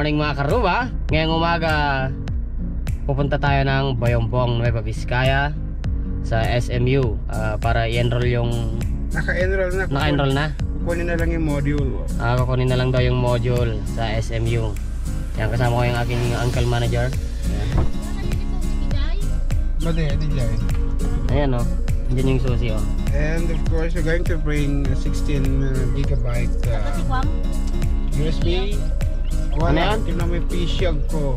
morning mga karuba. Ngayong umaga pupunta tayo ng Bayombong, Nueva Vizcaya sa SMU para i-enroll yung... Naka-enroll na? Kukunin na lang yung module. Kukunin na lang daw yung module sa SMU. Yan, kasama ko yung aking uncle manager. Ayan o, dyan yung susi o. And of course we're going to bring a 16 gigabyte USB. Wala, tingnan mo yung P-Shog ko.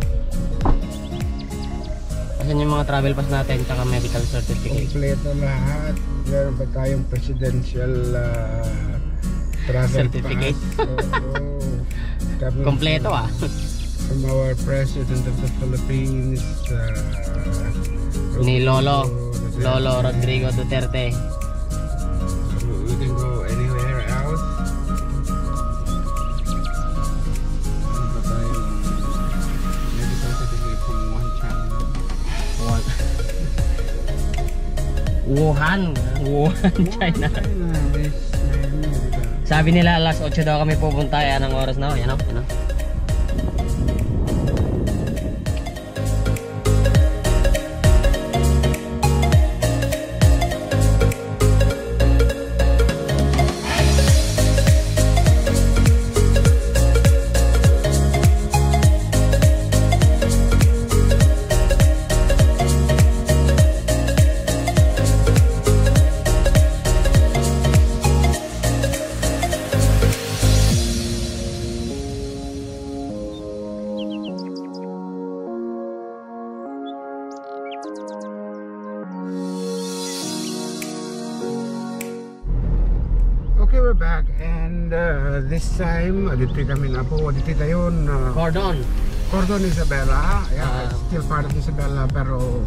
Asan yung mga travel pass natin tsaka medical certificate? Kompleto lahat. Meron pa tayong presidential travel certificate. Kompleto from our President of the Philippines, ni Lolo Rodrigo Duterte. We can go anywhere else. Medical certificate from Wuhan, China. Sabi nila alas 8 daw kami pupunta. Anong oras na? Yan o. Okay, we're back, and this time dito kami na po. Dito tayo Cordon Isabela. Yeah, it's still part of Isabela, pero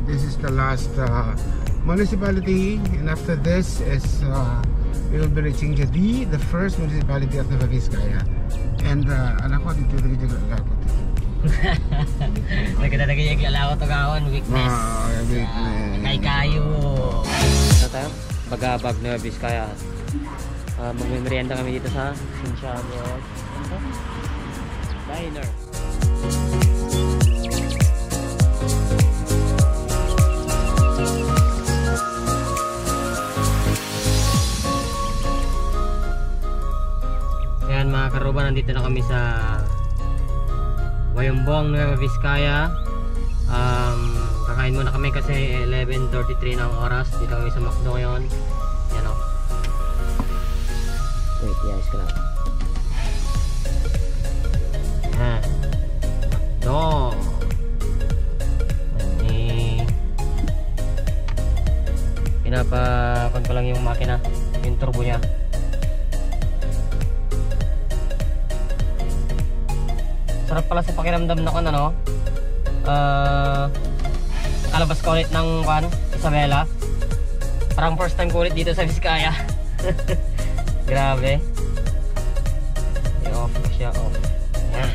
this is the last municipality, and after this is we will be reaching Jadi, the first municipality of Nueva Vizcaya. And anak ko dito naglalakot. Naglalakot to gawon, weakness. Kay kayo. Ito tayo, Bagabag, Nueva Vizcaya. Magmimerienda kami dito sa Santiago Diner. Ayan mga karuba, nandito na kami sa Bayombong, Nueva Vizcaya. Kakain muna kami kasi 11:33 na ang oras. Dito kami sa McDo ngayon. Yan o. Wait, yes ka lang. McDo. Pinapakon ko lang yung makina, yung turbo nya. Sarap pala sa pakiramdam na kon, ano? Kalabas ko ulit ng Isabela. Parang first time ko ulit dito sa Vizcaya. Grabe. I-off ko siya, off. Yan.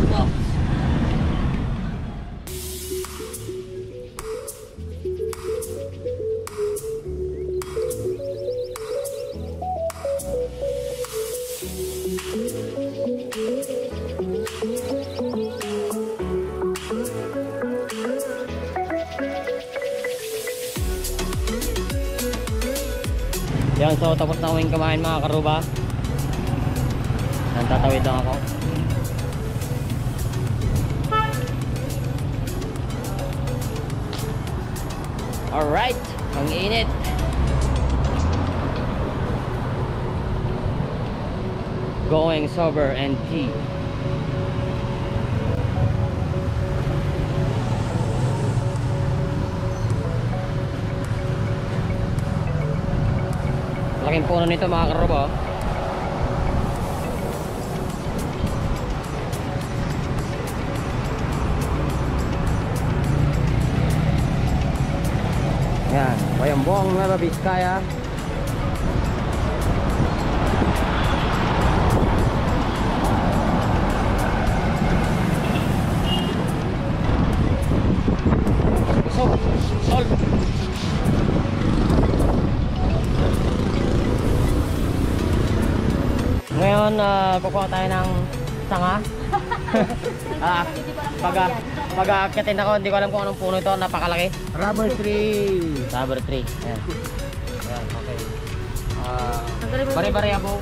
Wow. Yan, so tapos na kaming kumain mga karuba. Nantatawid lang ako. Alright, ang init. Going sober and pee. Laking puno nito mga karuba. Yan, Bayombong, Nueva Vizcaya. ngayon kukuha tayo ng sanga. Pag-akitin ako, hindi ko alam kung anong puno ito, napakalaki. Rubber tree. Rubber tree. Ayan. Ayan, okay. Bari-bari ako.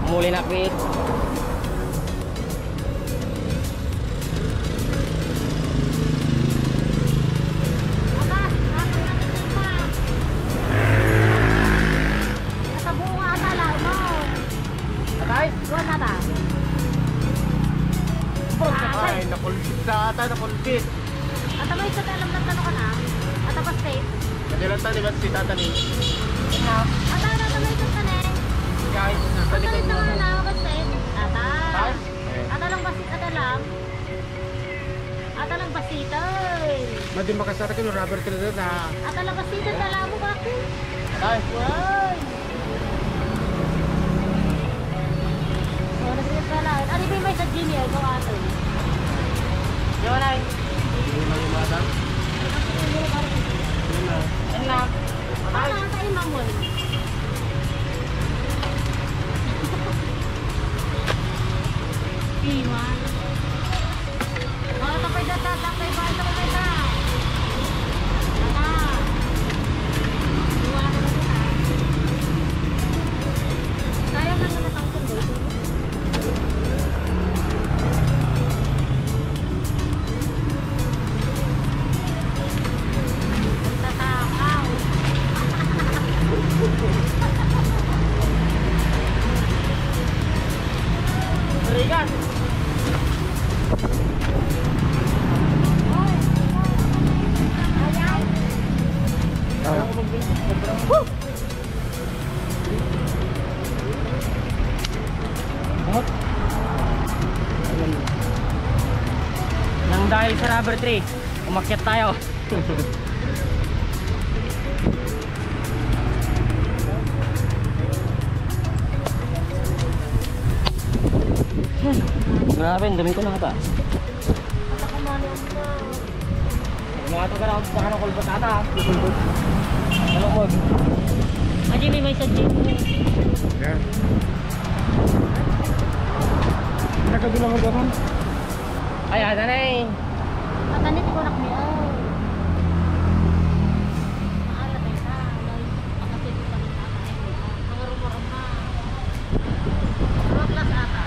Muli na quit. Ay, nakulpit sa ata, nakulpit. At may isa alam na tanong ka na. At pa state. Kadilan tayo diba si tata ni? At may isa tanong. Guys, At may isa na ba state? At lang basit at lang. At lang basita. Madi makasara ka ng rubber tree na. At lang basita na lang mo bakit? Ay, Wow. So, nasilit ka lang. Ano ba may sa junior ko ato? Yung alay. hindi mo limatang. Yan lang. Ano ang kaimang mo? Iwan. Tapay data, tapay ba? Tapay data. Iwan na kita. Sayang lang na natangkol dito. Tatakaw. Berikan. Nang dahil sa rubber tree, umakyat tayo. Grabe, ang dami ko na ata. Mga ito ka na sa kanong kulbot ata. Ano mo? Aji may sadya. Yan. Nakabilang ko naman. Ay, ada na eh. Patanit ko nak niya. Maalat ay sa. Pakasit ko palit ata. Mga rumorong na. Rotlas ata.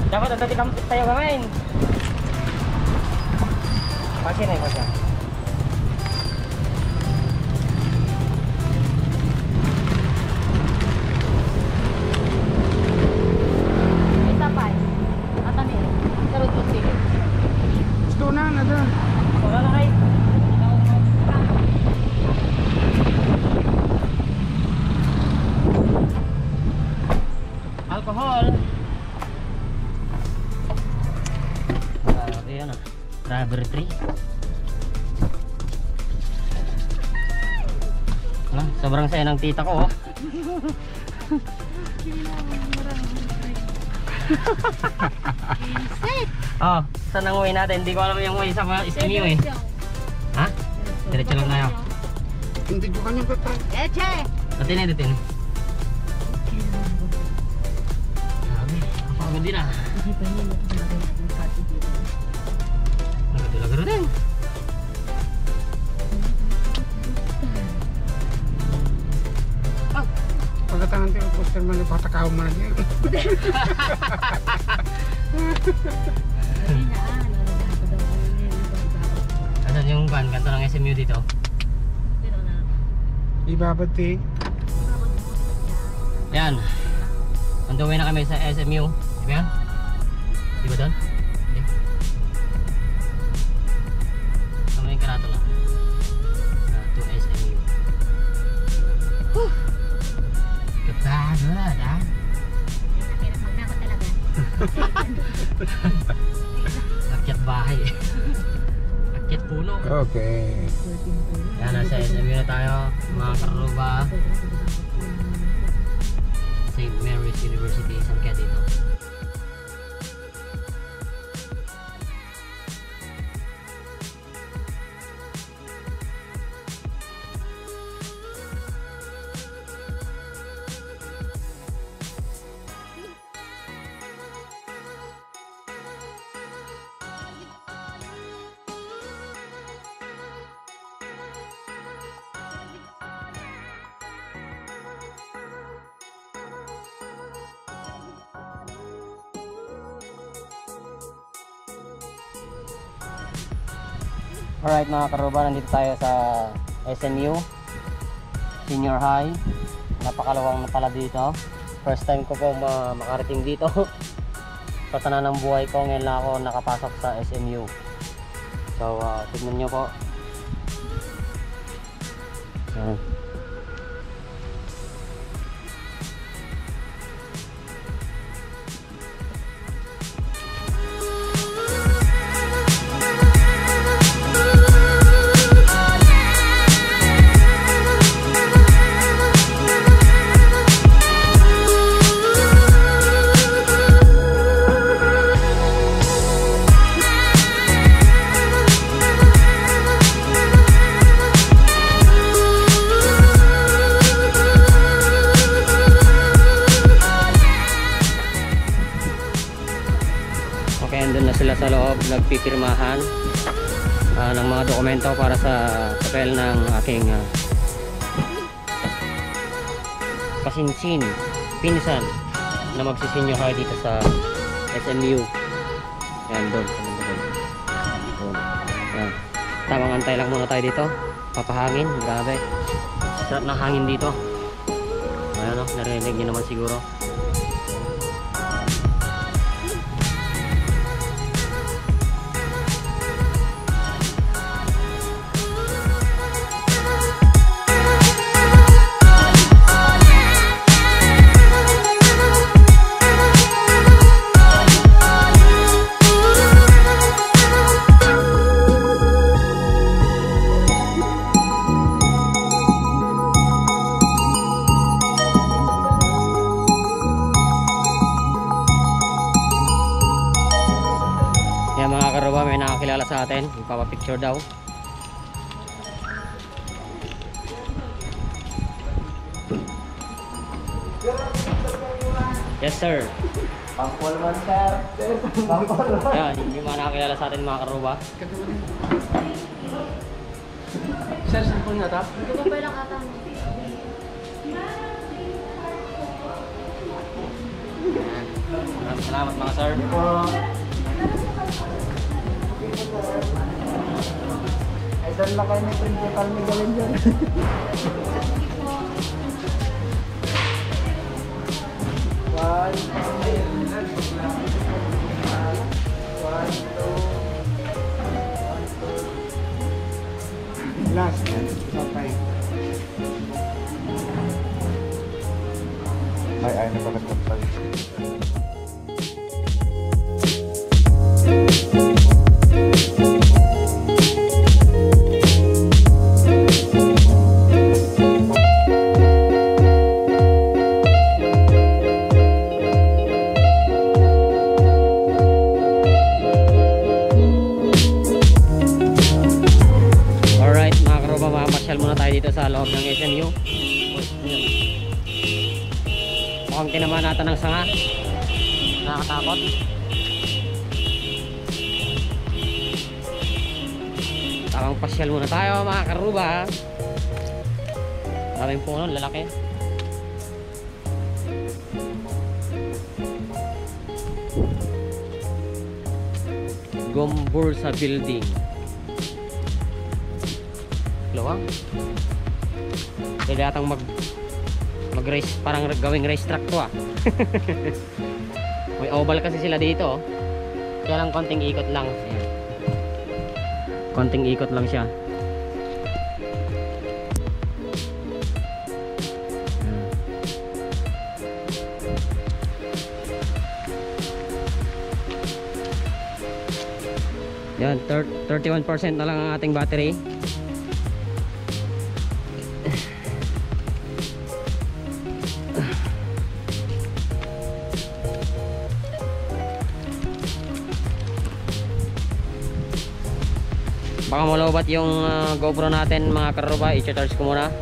Dapat ada di kampus tayo ngayon. Pagi na ito siya. Isa pa. Atanit. Karot ko sige. Gusto na doon. Wala na kayo. Alcohol. Ayan ah, rubber tree. Sobrang saya ng tita ko oh. Oh, saan ang uwi natin? Hindi ko alam yung uwi sa mga SMU eh. Ha? Diretso lang tayo. Hindi ko kanya ba? Eche! Datin eh, datin. Grabe, napagod din ah. Nagdulagaro din. Pagkatangan tayo poster man yung patakaw man niya. Asan yung van? Kanto ng SMU dito? Ibabati. Yan. On the way na kami sa SMU. Di ba yan? Di ba doon? Hindi. Kami yung karato lang. To SMU. Whew! Kapagod ha? Hirap magnako talaga. Akyat bahay. Akyat puno. Okay. Yan, nasa SMU na tayo, mga karuba. St. Mary's University, saan kaya dito? Alright mga karuba, nandito tayo sa SMU Senior High. Napakalawang na pala dito. First time ko po makarating dito. Sa tanan ng buhay ko, ngayon lang ako nakapasok sa SMU. So tignan nyo po. Yan. Okay, andun na sila sa loob, nagpipirmahan ng mga dokumento para sa papel ng aking kasinsin, pinsan na magsisenyo high dito sa SMU. Yan, doon. Yan. Tamang antay lang muna tayo dito. Papahangin, grabe. Sarap ng hangin dito. Ayan o, narinig nyo naman siguro. Yan mga karuba, may nakakilala sa atin, magpapapicture daw. Yes sir. Pangpol man, sir. Pangpol man. Yan, yung mga nakakilala sa atin mga karuba. Sir, cellphone nga ta? Ito ba lang ata mo? Maraming salamat mga sir. Idol na kayo ni Principal Miguel dyan. Last, okay. Ay, nakakatapay. Muna tayo dito sa loob ng SMU. Mukhang tinamaan natin ng sanga. Nakakatakot. Takang pasyal muna tayo mga karuba. Maraming puno, lalaki. Gombursa Building. Lawang. Pwede atang Mag-race, parang gawing race track to ah. May oval kasi sila dito oh. Kaya lang konting ikot lang. Ayan. Konting ikot lang siya. Yan, 31% na lang ang ating battery. Baka malobat yung GoPro natin mga karuba, i-charge ko muna.